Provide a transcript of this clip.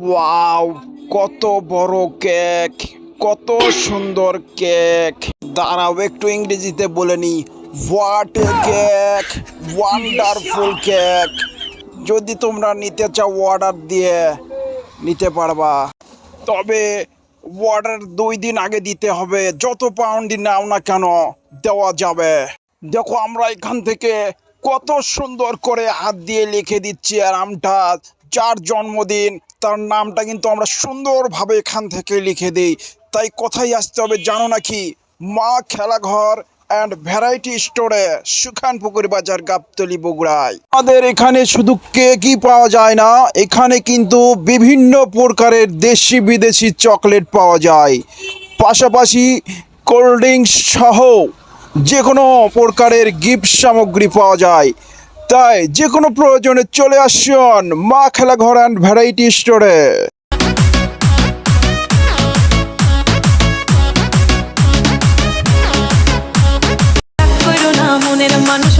Wow, কত বড় cake, কত সুন্দর কেক। দাঁড়াও একটু ইংরেজিতে বলে নি, what a cake, wonderful cake. যদি তোমরা নিতে চাও অর্ডার দিয়ে নিতে পারবা, তবে অর্ডার 2 দিন আগে দিতে হবে। যত পাউন্ডই নাও না কেন দেওয়া যাবে। দেখো আমরা এখান থেকে কত সুন্দর করে হাত দিয়ে লিখে দিচ্ছি, আর আমটা যার জন্মদিন তার নামটা কিন্তু আমরা সুন্দরভাবে এখান থেকে লিখে দিই। তাই কোথায় আসতে হবে জানো নাকি? মা খেলাঘর অ্যান্ড ভ্যারাইটি স্টোরে, সুখানপুকুর বাজার, গাবতলী, বগুড়ায়। আমাদের এখানে শুধু কেকই পাওয়া যায় না, এখানে কিন্তু বিভিন্ন প্রকারের দেশি বিদেশি চকলেট পাওয়া যায়, পাশাপাশি কোল্ড ড্রিঙ্কস সহ যে কোনো প্রকারের গিফট সামগ্রী পাওয়া যায়। তাই যে কোনো প্রয়োজনে চলে আসুন মা খেলাঘর অ্যান্ড ভ্যারাইটি স্টোরে। মনের মানুষ